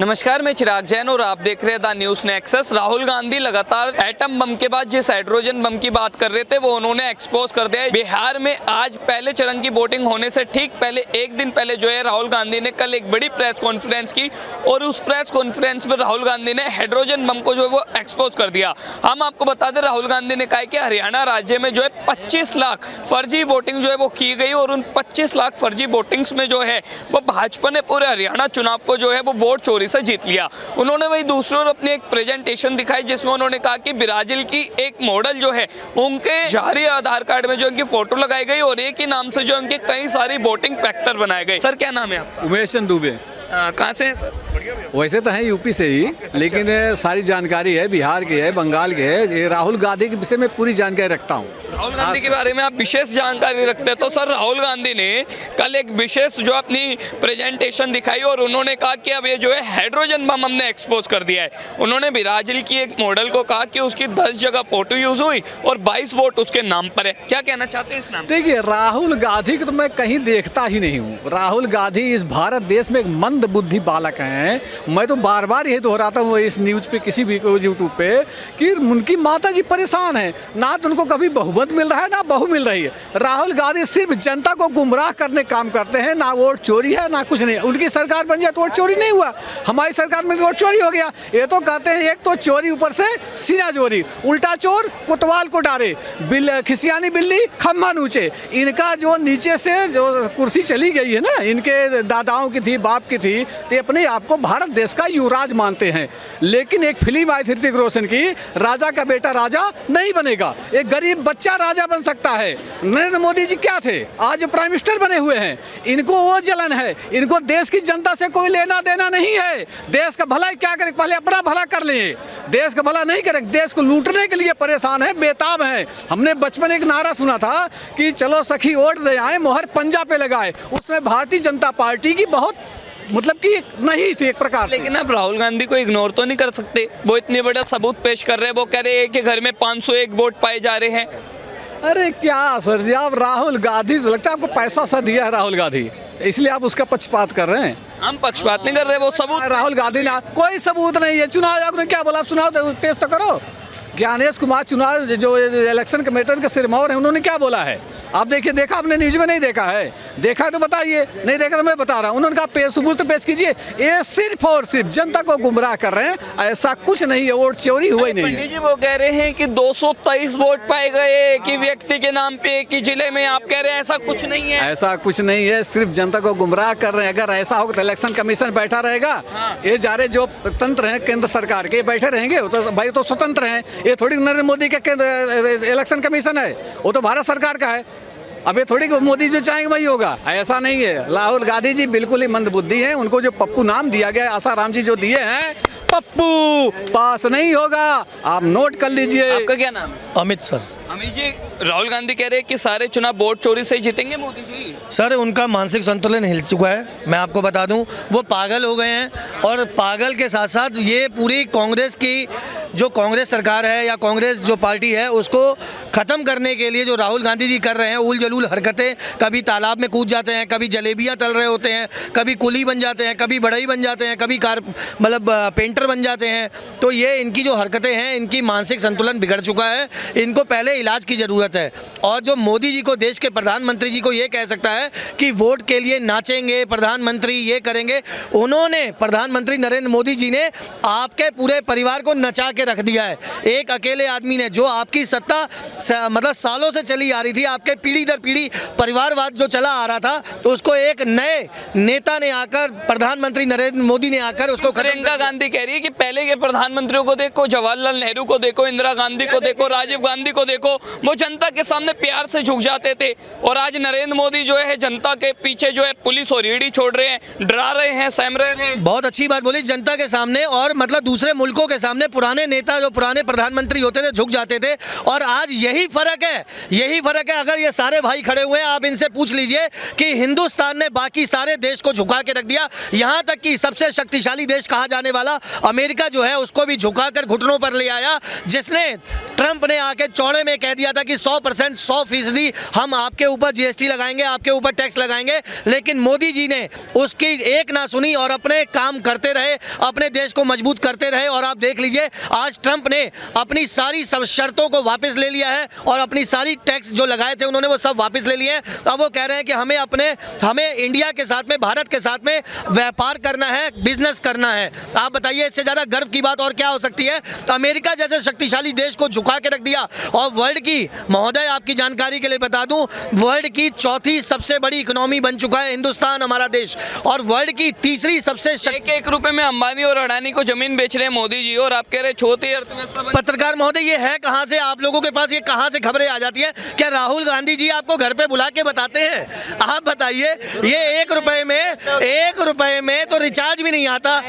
नमस्कार, मैं चिराग जैन और आप देख रहे हैं the news nexus. Rahul Gandhi लगातार एटम बम के बाद जिस हाइड्रोजन बम की बात कर रहे थे वो उन्होंने एक्सपोज कर दिया है। बिहार में आज पहले चरण की वोटिंग होने से ठीक पहले एक दिन पहले जो है राहुल गांधी ने कल एक बड़ी प्रेस कॉन्फ्रेंस की और उस प्रेस कॉन्फ्रेंस में राहुल गांधी ने हाइड्रोजन बम को जो है वो एक्सपोज कर दिया। हम आपको बता दें, राहुल गांधी ने कहा कि हरियाणा राज्य में जो है 25 लाख फर्जी वोटिंग जो है वो की गई और उन 25 लाख फर्जी वोटिंग्स में जो है वो भाजपा ने पूरे हरियाणा चुनाव को जो है वो वोट चोरी से जीत लिया। उन्होंने वही दूसरों ने अपनी एक प्रेजेंटेशन दिखाई जिसमें उन्होंने कहा कि ब्राजील की एक मॉडल जो है उनके जारी आधार कार्ड में जो उनकी फोटो लगाई गई और एक ही नाम से जो उनके कई सारी वोटिंग फैक्टर बनाए गए। सर, क्या नाम है आपका? उमेश चंद दुबे। कहाँ से हैं सर? वैसे तो है यूपी से ही, लेकिन सारी जानकारी है बिहार की है, बंगाल की है। ये राहुल गांधी के विषय में पूरी जानकारी रखता हूँ। राहुल गांधी के बारे में आप विशेष जानकारी रखते हैं तो सर, राहुल गांधी ने कल एक विशेष जो अपनी प्रेजेंटेशन दिखाई और उन्होंने कहा कि अब ये जो है हाइड्रोजन बम हमने एक्सपोज कर दिया है। उन्होंने ब्राजील की एक मॉडल को कहा कि उसकी 10 जगह फोटो यूज हुई और 22 वोट उसके नाम पर है। क्या कहना चाहते हैं इस नाम? देखिए, राहुल गांधी को तो मैं कहीं देखता ही नहीं हूँ। राहुल गांधी इस भारत देश में एक मंद बुद्धि बालक हैं। मैं तो बार बार यही दोहराता हूँ इस न्यूज़ पे, किसी भी यूट्यूब पे, कि उनकी माता जी परेशान है। ना तो उनको कभी बहुमत मिल रहा है ना बहू मिल रही है। राहुल गांधी सिर्फ जनता को गुमराह करने काम करते हैं। ना वोट चोरी है ना कुछ नहीं। उनकी सरकार बन जाए तो वोट चोरी नहीं हुआ, हमारी सरकार में वोट चोरी हो गया। ये तो कहते हैं एक तो चोरी, ऊपर से सीना चोरी, उल्टा चोर कोतवाल को डारे, खिसियानी बिल्ली खम्भा नूचे। इनका जो नीचे से जो कुर्सी चली गई है ना, इनके दादाओं की थी, बाप की थी, तो अपने आप को भारत देश का युवराज मानते हैं। लेकिन एक फिल्म आई थी ऋतिक रोशन की, राजा का बेटा राजा नहीं बनेगा, एक गरीब बच्चा राजा बन सकता है। नरेंद्र मोदी जी क्या थे, आज प्राइम मिनिस्टर बने हुए हैं। इनको वो जलन है, इनको देश की जनता से कोई लेना देना नहीं है। देश का भला क्या करें, पहले अपना भला कर लें। देश का भला नहीं करें, देश को लूटने के लिए परेशान है, बेताब है। हमने बचपन एक नारा सुना था कि चलो सखी वोट दे आए, मोहर पंजा पे लगाए। उसमें भारतीय जनता पार्टी की बहुत मतलब कि नहीं थी एक प्रकार से। लेकिन आप राहुल गांधी को इग्नोर तो नहीं कर सकते। वो इतने बड़ा सबूत पेश कर रहे हैं। वो कह रहे हैं कि घर में 501 वोट पाए जा रहे हैं। अरे क्या सर जी, आप राहुल गांधी, लगता है आपको पैसा सा दिया है राहुल गांधी, इसलिए आप उसका पक्षपात कर रहे हैं। हम पक्षपात नहीं कर रहे, वो सबूत राहुल गांधी ने कोई सबूत नहीं है। चुनाव आयोग ने क्या बोला, सुनाओ तो पेश तो करो। ज्ञानेश कुमार चुनाव जो इलेक्शन कमेटी के सिरमौर है, उन्होंने क्या बोला है आप देखिए। देखा आपने न्यूज में? नहीं देखा है, देखा है तो बताइए। नहीं देखा तो मैं बता रहा हूँ। उन्होंने कहा सबूत पेश कीजिए। ये सिर्फ और सिर्फ जनता को गुमराह कर रहे हैं, ऐसा कुछ नहीं है। वोट चोरी हुआ ही नहीं है। पंडित जी वो कह रहे हैं कि 223 वोट पाए गए कि व्यक्ति के नाम पे कि जिले में, आप कह रहे हैं ऐसा कुछ नहीं है। ऐसा कुछ नहीं है, सिर्फ जनता को गुमराह कर रहे हैं। अगर ऐसा होगा तो इलेक्शन कमीशन बैठा रहेगा। ये जारे जो तंत्र हैं केंद्र सरकार के, बैठे रहेंगे। तो भाई तो स्वतंत्र हैं, ये थोड़ी नरेंद्र मोदी के इलेक्शन कमीशन है, वो तो भारत सरकार का है। अब ये थोड़ी मोदी जो चाहेंगे वही होगा, ऐसा नहीं है। राहुल गांधी जी बिल्कुल ही मंदबुद्धि हैं। उनको जो पप्पू नाम दिया गया, आसाराम जी जो दिए हैं, पप्पू पास नहीं होगा, आप नोट कर लीजिए। आपका क्या नाम? अमित सर। अमित जी, राहुल गांधी कह रहे हैं कि सारे चुनाव वोट चोरी से ही जीतेंगे मोदी जी। सर, उनका मानसिक संतुलन हिल चुका है। मैं आपको बता दूं, वो पागल हो गए हैं। और पागल के साथ साथ ये पूरी कांग्रेस की जो कांग्रेस सरकार है या कांग्रेस जो पार्टी है, उसको ख़त्म करने के लिए जो राहुल गांधी जी कर रहे हैं उल जलूल हरकतें, कभी तालाब में कूद जाते हैं, कभी जलेबियाँ तल रहे होते हैं, कभी कुली बन जाते हैं, कभी बढ़ई बन जाते हैं, कभी पेंटर बन जाते हैं। तो ये इनकी जो हरकतें हैं, इनकी मानसिक संतुलन बिगड़ चुका है। इनको पहले इलाज की ज़रूरत है। और जो मोदी जी को, देश के प्रधानमंत्री जी को ये कह सकता है कि वोट के लिए नाचेंगे प्रधानमंत्री, ये करेंगे, उन्होंने, प्रधानमंत्री नरेंद्र मोदी जी ने आपके पूरे परिवार को नचा के रख दिया है। एक अकेले आदमी ने, जो आपकी सत्ता मतलब सालों से चली आ रही थी, आपके पीढ़ी दर पीढ़ी परिवारवाद जो चला आ रहा था, तो उसको एक नए नेता ने आकर, प्रधानमंत्री नरेंद्र मोदी ने आकर उसको। प्रियंका गांधी कह रही है कि पहले के प्रधानमंत्रियों को देखो, जवाहरलाल नेहरू को देखो, इंदिरा गांधी को देखो, राजीव गांधी को देखो, वो जनता के सामने प्यार से झुक जाते थे। और आज नरेंद्र मोदी जो है जनता के पीछे जो है पुलिस और ईडी छोड़ रहे हैं, डरा रहे हैं, सहम रहे हैं। बहुत अच्छी बात बोली, जनता के सामने और मतलब दूसरे मुल्कों के सामने पुराने नेता जो पुराने प्रधानमंत्री होते थे झुक जाते थे, और आज यही फर्क है। अगर ये सारे भाई खड़े हुए हैं, आप इनसे पूछ लीजिए कि हिंदुस्तान ने बाकी सारे देश को झुका के रख दिया, यहाँ तक कि सबसे शक्तिशाली देश कहा जाने वाला अमेरिका जो है उसको भी झुकाकर घुटनों पर ले आया, जिसने ट्रंप ने आके चौड़े में कह दिया था कि 100% 100% हम आपके ऊपर जीएसटी लगाएंगे, आपके ऊपर टैक्स लगाएंगे, लेकिन मोदी जी ने उसकी एक ना सुनी और अपने काम करते रहे, अपने देश को मजबूत करते रहे। और आप देख लीजिए आज ट्रंप ने अपनी सारी सब शर्तों को वापस ले लिया है और अपनी सारी टैक्स जो लगाए थे उन्होंने वो सब वापस ले लिए हैं। अब वो कह रहे हैं कि हमें इंडिया के साथ में, भारत के साथ में व्यापार करना है, बिजनेस करना है। आप बताइए इससे ज़्यादा गर्व की बात और क्या हो सकती है। अमेरिका जैसे शक्तिशाली देश को झुका के रख दिया, और वर्ल्ड की, महोदय आपकी जानकारी के लिए बता दूं, वर्ल्ड की चौथी सबसे बड़ी इकोनॉमी बन चुका है हिंदुस्तान हमारा देश, और वर्ल्ड की तीसरी सबसे एक रुपए में अंबानी और अडानी को जमीन बेच रहे हैं मोदी जी, और आप कह रहे चौथी अर्थव्यवस्था। पत्रकार महोदय ये है कहाँ से, आप लोगों के पास ये कहाँ से खबरें आ जाती है? क्या राहुल गांधी जी आपको घर पे बुला के बताते हैं? आप बताइए, ये 1 रुपए में तो रिचार्ज भी नहीं आता,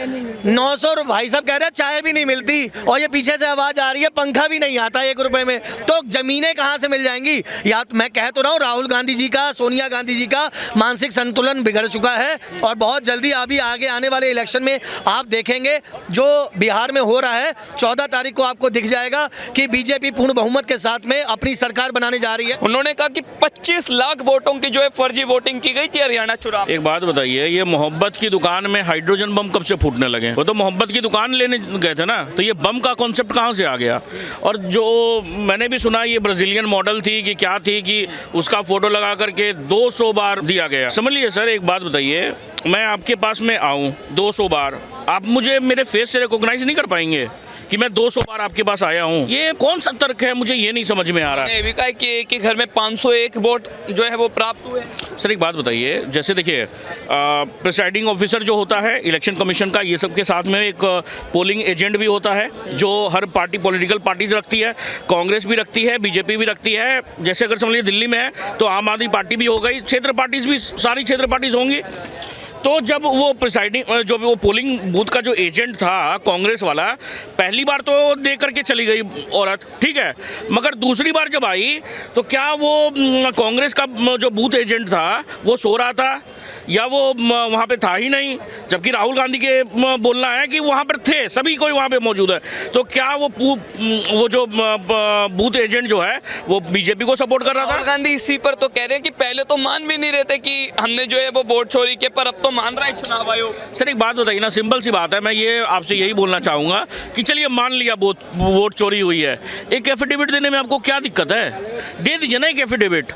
900 भाई साहब कह रहे हैं चाय भी नहीं मिलती, और ये पीछे से आवाज आ रही है पंखा भी नहीं आता 1 रुपए में, तो जमीनें कहाँ से मिल जाएंगी? या तो मैं कह तो रहा हूँ राहुल गांधी जी का, सोनिया गांधी जी का मानसिक संतुलन बिगड़ चुका है, और बहुत जल्दी अभी आगे आने वाले इलेक्शन में आप देखेंगे जो बिहार में हो रहा है, 14 तारीख को आपको दिख जाएगा कि बीजेपी पूर्ण बहुमत के साथ में अपनी सरकार बनाने जा रही है। उन्होंने कहा कि 25 लाख वोटों की जो है फर्जी वोटिंग की गई थी हरियाणा चुनाव। एक बात बताइए, ये मोहब्बत की दुकान में हाइड्रोजन बम कब से फूटने लगे? वो तो मोहब्बत की दुकान लेने गए थे ना, तो ये बम का कॉन्सेप्ट कहाँ से आ गया? और जो मैंने भी सुना ये ब्राजीलियन मॉडल थी कि क्या थी कि उसका फोटो लगा करके 200 बार दिया गया। समझ लीजिए सर, एक बात बताइए, मैं आपके पास में आऊँ 200 बार, आप मुझे मेरे फेस से रिकॉग्नाइज नहीं कर पाएंगे कि मैं 200 बार आपके पास आया हूँ? ये कौन सा तर्क है, मुझे ये नहीं समझ में आ रहा है। ये भी कहा कि एक ही घर में 501 वोट जो है वो प्राप्त हुए। सर एक बात बताइए, जैसे देखिए प्रिसाइडिंग ऑफिसर जो होता है इलेक्शन कमीशन का, ये सब के साथ में एक पोलिंग एजेंट भी होता है जो हर पार्टी, पॉलिटिकल पार्टीज रखती है, कांग्रेस भी रखती है, बीजेपी भी रखती है। जैसे अगर समझ लीजिए दिल्ली में है तो आम आदमी पार्टी भी हो गई, क्षेत्र पार्टीज भी, सारी क्षेत्र पार्टीज होंगी। तो जब वो प्रिसाइडिंग, जो वो पोलिंग बूथ का जो एजेंट था कांग्रेस वाला, पहली बार तो दे करके चली गई औरत, ठीक है, मगर दूसरी बार जब आई तो क्या वो कांग्रेस का जो बूथ एजेंट था वो सो रहा था या वो वहाँ पे था ही नहीं? जबकि राहुल गांधी के बोलना है कि वहाँ पर थे, सभी कोई वहाँ पे मौजूद है। तो क्या वो जो बूथ एजेंट जो है वो बीजेपी को सपोर्ट कर रहा था? राहुल गांधी इसी पर तो कह रहे हैं कि पहले तो मान भी नहीं रहे थे कि हमने जो है वो वोट चोरी के, पर अब तो मान रहा है चुनाव आयोग। सर एक बात बताइए ना, सिंपल सी बात है, मैं ये आपसे यही बोलना चाहूँगा कि चलिए मान लिया वोट चोरी हुई है, एक एफिडेविट देने में आपको क्या दिक्कत है? दे दीजिए ना एक एफिडेविट,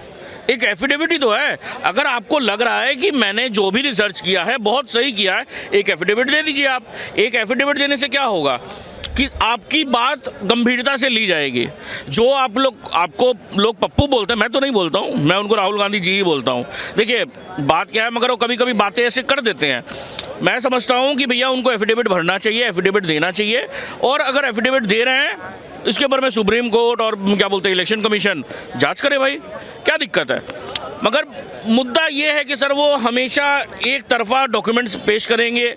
एक एफिडेविट ही तो है। अगर आपको लग रहा है कि मैंने जो भी रिसर्च किया है बहुत सही किया है, एक एफिडेविट दे दीजिए आप। एक एफिडेविट देने से क्या होगा कि आपकी बात गंभीरता से ली जाएगी। जो आपको लोग पप्पू बोलते हैं, मैं तो नहीं बोलता हूँ, मैं उनको राहुल गांधी जी ही बोलता हूँ। देखिए बात क्या है, मगर वो कभी कभी बातें ऐसे कर देते हैं। मैं समझता हूँ कि भैया उनको एफिडेविट भरना चाहिए, एफिडेविट देना चाहिए, और अगर एफिडेविट दे रहे हैं इसके ऊपर में सुप्रीम कोर्ट और क्या बोलते हैं इलेक्शन कमीशन जांच करे, भाई क्या दिक्कत है? मगर मुद्दा ये है कि सर वो हमेशा एक तरफा डॉक्यूमेंट्स पेश करेंगे।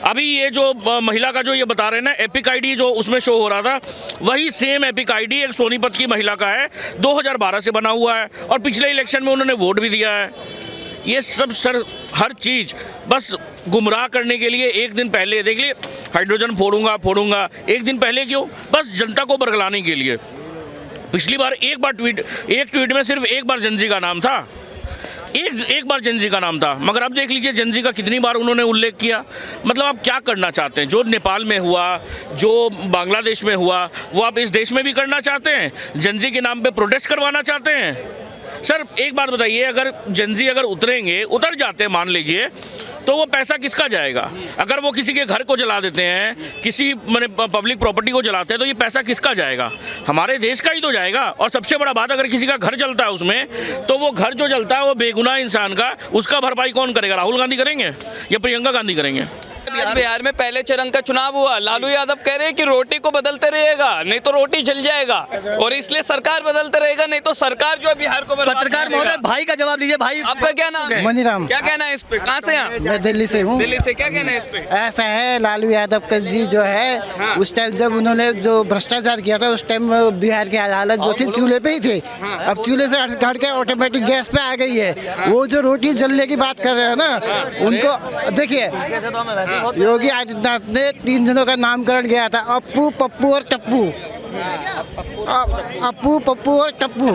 अभी ये जो महिला का जो ये बता रहे हैं ना, एपिक आईडी जो उसमें शो हो रहा था, वही सेम एपिक आईडी एक सोनीपत की महिला का है, 2012 से बना हुआ है, और पिछले इलेक्शन में उन्होंने वोट भी दिया है। ये सब सर हर चीज़ बस गुमराह करने के लिए। एक दिन पहले देख लिए हाइड्रोजन फोड़ूंगा, एक दिन पहले क्यों? बस जनता को बरगलाने के लिए। पिछली बार एक ट्वीट में सिर्फ एक बार जनजी का नाम था, एक बार जनजी का नाम था, मगर अब देख लीजिए जनजी का कितनी बार उन्होंने उल्लेख किया। मतलब आप क्या करना चाहते हैं? जो नेपाल में हुआ, जो बांग्लादेश में हुआ, वो आप इस देश में भी करना चाहते हैं? जनजी के नाम पे प्रोटेस्ट करवाना चाहते हैं? सर एक बात बताइए, अगर जनजी अगर उतर जाते हैं मान लीजिए, तो वो पैसा किसका जाएगा? अगर वो किसी के घर को जला देते हैं, किसी मैंने पब्लिक प्रॉपर्टी को जलाते हैं, तो ये पैसा किसका जाएगा? हमारे देश का ही तो जाएगा। और सबसे बड़ा बात, अगर किसी का घर जलता है उसमें, तो वो घर जो जलता है वो बेगुनाह इंसान का, उसका भरपाई कौन करेगा? राहुल गांधी करेंगे या प्रियंका गांधी करेंगे? आज बिहार में पहले चरण का चुनाव हुआ, लालू यादव कह रहे हैं कि रोटी को बदलते रहेगा नहीं तो रोटी जल जाएगा, और इसलिए सरकार बदलते रहेगा नहीं तो सरकार जो है बिहार को बर्बाद पत्रकार कर देगा। महोदय भाई का जवाब दीजिए भाई। आपका क्या नाम है? मनीराम। क्या कहना है इस पे? कहाँ से हैं? मैं दिल्ली से हूँ। दिल्ली से। क्या कहना है इस पे? ऐसा है, लालू यादव का जी जो है हाँ। उस टाइम जब उन्होंने जो भ्रष्टाचार किया था उस टाइम बिहार की हालत जो थी चूल्हे पे ही थे। अब चूल्हे से हट के ऑटोमेटिक गैस पे आ गई है। वो जो रोटी जलने की बात कर रहे हैं ना, उनको देखिए योगी आदित्यनाथ ने 3 जनों का नामकरण किया था, अप्पू, पप्पू और टप्पू। अप्पू, पप्पू और टप्पू।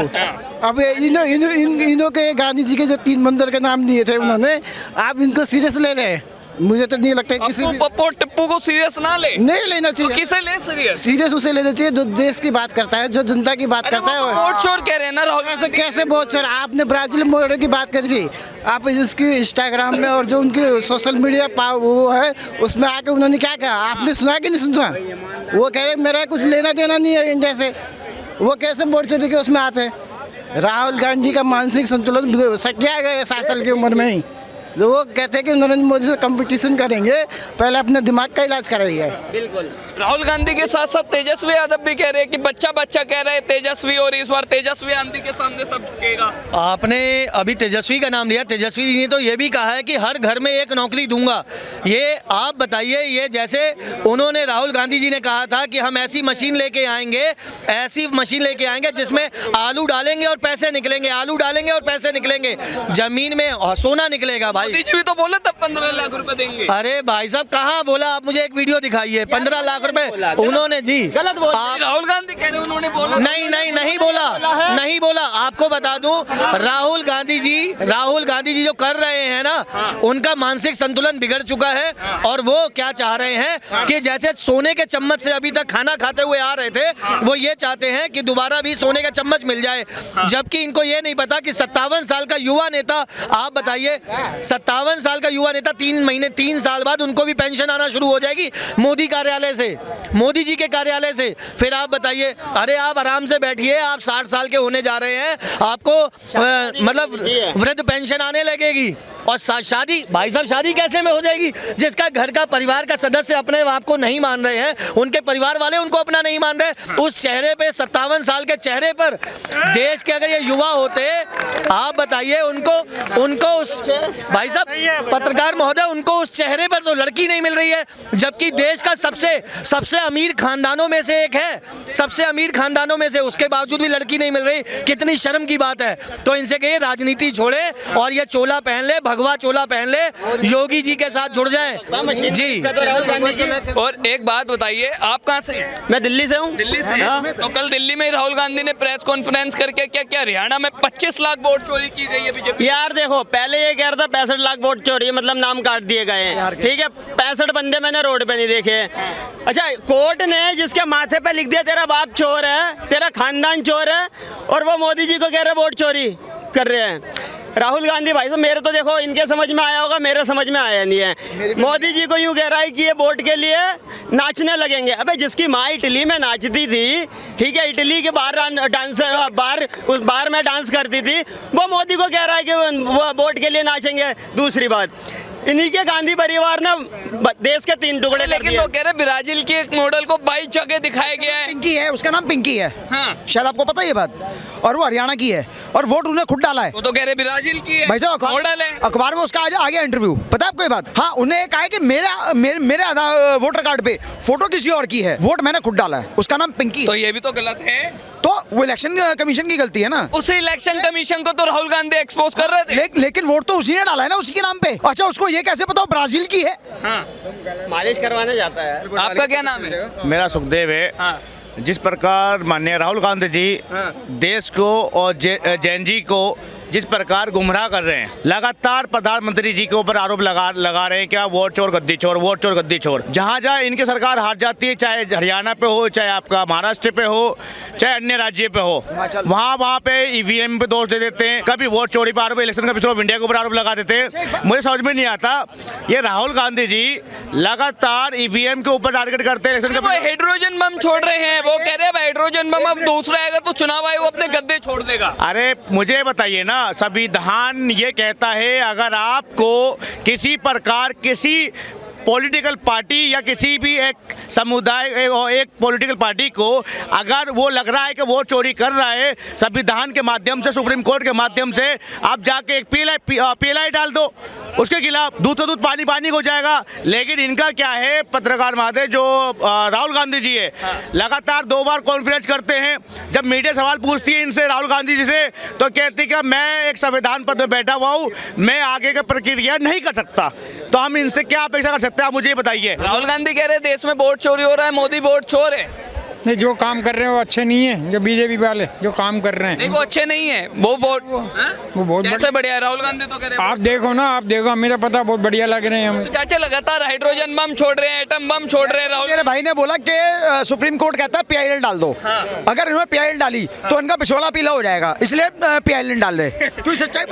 अब इन्हों के गांधी जी के जो 3 मंदिर के नाम दिए थे उन्होंने, आप इनको सीरियस ले रहे हैं? मुझे तो नहीं लगता किसी अप्पू, पप्पू और टिप्पू को सीरियस ना ले। नहीं लेना तो चाहिए। किसे ले सीरियस? सीरियस उसे लेना चाहिए जो देश की बात करता है, जो जनता की बात करता है। वोट चोर कह रहे हैं ना राहुल। ऐसे कैसे बहुत सर, आपने ब्राजील मोड़े की बात करी थी, आप इसकी इंस्टाग्राम में और जो उनकी सोशल मीडिया वो है उसमें आके उन्होंने क्या कहा, आपने सुना कि नहीं सुना? वो कह रहे मेरा कुछ लेना देना नहीं है इंडिया से। वो कैसे वोट चोरी के उसमें आते हैं? राहुल गांधी का मानसिक संतुलन सकिया गया 60 साल की उम्र में ही। जो वो कहते हैं कि नरेंद्र मोदी से कंपटीशन करेंगे, पहले अपने दिमाग का इलाज कराइए। बिल्कुल। राहुल गांधी के साथ साथ तेजस्वी यादव भी कह रहे हैं कि बच्चा कह रहे हैं तेजस्वी, और इस बार तेजस्वी गांधी के सामने सब झुकेगा। आपने अभी तेजस्वी का नाम लिया, तेजस्वी जी ने तो ये भी कहा है कि हर घर में एक नौकरी दूंगा। ये आप बताइए, ये जैसे उन्होंने राहुल गांधी जी ने कहा था कि हम ऐसी मशीन लेके आएंगे जिसमें आलू डालेंगे और पैसे निकलेंगे, आलू डालेंगे और पैसे निकलेंगे, जमीन में सोना निकलेगा। भाई मोदी जी भी तो बोले तब 15 लाख रुपए देंगे। अरे भाई साहब कहाँ बोला? आप मुझे एक वीडियो दिखाइए। 15 लाख रुपए उन्होंने जी गलत बोला। राहुल गांधी कह रहे उन्होंने बोला नहीं बोला। आपको बता दूं, राहुल गांधी जी जो कर रहे हैं ना, उनका मानसिक संतुलन बिगड़ चुका है। और वो क्या चाह रहे हैं कि जैसे सोने के चम्मच से अभी तक खाना खाते हुए आ रहे थे, वो ये चाहते हैं कि दोबारा भी सोने का चम्मच मिल जाए। जबकि इनको ये नहीं पता कि 57 साल का युवा नेता, आप बताइए 57 साल का युवा नेता 3 साल बाद उनको भी पेंशन आना शुरू हो जाएगी मोदी कार्यालय से, मोदी जी के कार्यालय से। फिर आप बताइए, अरे आप आराम से बैठिए, आप 60 साल के होने जा रहे हैं, आपको मतलब वृद्ध पेंशन आने लगेगी। और शादी, भाई साहब शादी कैसे में हो जाएगी? जिसका घर का परिवार का सदस्य अपने आप को नहीं मान रहे हैं, उनके परिवार वाले उनको अपना नहीं मान रहे, उस चेहरे पे 57 साल के चेहरे पर देश के अगर ये युवा होते, आप बताइए उनको उस भाई साहब पत्रकार महोदय, उनको उस चेहरे पर तो लड़की नहीं मिल रही है, जबकि देश का सबसे अमीर खानदानों में से एक है, सबसे अमीर खानदानों में से, उसके बावजूद भी लड़की नहीं मिल रही। कितनी शर्म की बात है। तो इनसे कहिए राजनीति छोड़े और ये चोला पहन ले, भगवा चोला पहन ले, योगी जी के साथ जुड़ जाएं जी। और एक बात बताइए, आप कहाँ से हैं? मैं दिल्ली से हूँ। दिल्ली से। तो कल दिल्ली में राहुल गांधी ने प्रेस कॉन्फ्रेंस करके क्या हरियाणा में 25 लाख वोट चोरी की गई है बीजेपी। यार देखो, पहले ये कह रहा था 65 लाख वोट चोरी, मतलब नाम काट दिए गए हैं, ठीक है। 65 बंदे मैंने रोड पे नहीं देखे। अच्छा, कोर्ट ने जिसके माथे पे लिख दिया तेरा बाप चोर है, तेरा खानदान चोर है, और वो मोदी जी को कह रहे वोट चोरी कर रहे हैं। राहुल गांधी भाई साहब, मेरे तो देखो इनके समझ में आया होगा, मेरे समझ में आया नहीं है। मोदी जी को यूं कह रहा है कि ये वोट के लिए नाचने लगेंगे। अबे जिसकी माँ इटली में नाचती थी, ठीक है, इटली के उस बार में डांस करती थी, वो मोदी को कह रहा है कि वो वोट के लिए नाचेंगे। दूसरी बात, इन्हीं के गांधी परिवार ने देश के 3 टुकड़े कर लेकिन दिए। वो कह रहे ब्राजील के एक मॉडल को 22 जगह दिखाया गया है। पिंकी है, उसका नाम पिंकी है। हाँ। शायद आपको पता है ये बात। और वो हरियाणा की है और वोट उन्हें खुद डाला है। वो तो कह रहे ब्राजील की है। भाई साहब मॉडल है। अखबार में उसका आ गया इंटरव्यू। पता है आपको ये बात? हाँ, उन्हें कहा है कि मेरे आधार वोटर कार्ड पे फोटो किसी और की है, वोट मैंने खुद डाला है, उसका नाम पिंकी तो है। ये भी तो गलत है। तो वो इलेक्शन कमीशन की गलती है ना। उसी इलेक्शन कमीशन को तो राहुल गांधी एक्सपोज कर रहे थे। लेकिन वोट तो उसी ने डाला है ना, उसी के नाम पे। अच्छा, उसको ये कैसे पता ब्राजील की है? हाँ। मालिश करवाने जाता है। आपका क्या नाम है? मेरा सुखदेव है। हाँ। जिस प्रकार माननीय राहुल गांधी जी देश को और जैन जी को जिस प्रकार गुमराह कर रहे हैं, लगातार प्रधानमंत्री जी के ऊपर आरोप लगा रहे हैं, क्या वोट चोर गद्दी चोर, वोट चोर गद्दी चोर। जहाँ जहाँ इनकी सरकार हार जाती है, चाहे हरियाणा पे हो, चाहे आपका महाराष्ट्र पे हो, चाहे अन्य राज्य पे हो, वहाँ पे ईवीएम पे दोष दे देते हैं, कभी वोट चोरी पर आरोप, इलेक्शन कमीशन ऑफ इंडिया के ऊपर आरोप लगा देते हैं। मुझे समझ में नहीं आता, ये राहुल गांधी जी लगातार ईवीएम के ऊपर टारगेट करते हैं। इलेक्शन वो हाइड्रोजन बम छोड़ रहे हैं, वो कह रहे हैं हाइड्रोजन बम अब दूसरा आएगा तो चुनाव आयोग अपने गद्दे छोड़ देगा। अरे मुझे बताइए ना, संविधान ये कहता है अगर आपको किसी प्रकार किसी पॉलिटिकल पार्टी या किसी भी एक समुदाय और एक पॉलिटिकल पार्टी को अगर वो लग रहा है कि वोट चोरी कर रहा है, संविधान के माध्यम से, सुप्रीम कोर्ट के माध्यम से आप जाके एक पीएलआई डाल दो उसके खिलाफ, दूध तो दूध पानी पानी हो जाएगा। लेकिन इनका क्या है, पत्रकार महोदय जो राहुल गांधी जी है, लगातार 2 बार कॉन्फ्रेंस करते हैं। जब मीडिया सवाल पूछती है इनसे, राहुल गांधी जी से, तो कहती है कि मैं एक संविधान पद में बैठा हुआ हूँ, मैं आगे की प्रक्रिया नहीं कर सकता। तो हम इनसे क्या अपेक्षा कर सकते हैं, आप मुझे ये बताइए। राहुल गांधी कह रहे हैं देश में वोट चोरी हो रहा है, मोदी वोट चोर है। नहीं, जो काम कर रहे हैं वो अच्छे नहीं है, जो बीजेपी वाले जो काम कर रहे नहीं, हैं वो अच्छे नहीं है, वो बहुत कैसे बढ़िया है? राहुल गांधी तो कह रहे हैं आप देखो ना, आप देखो, हमें तो पता बहुत बढ़िया लग रहे हैं हमें। चाचा लगातार हाइड्रोजन बम छोड़ रहे हैं, एटम बम छोड़ रहे हैं राहुल। मेरे भाई ने बोला कि सुप्रीम कोर्ट कहता है पीआईएल डाल दो। अगर इन्होंने पीआईएल डाली तो इनका पिछवाड़ा पीला हो जाएगा, इसलिए पीआईएल डाल रहे। क्यों सच्चाई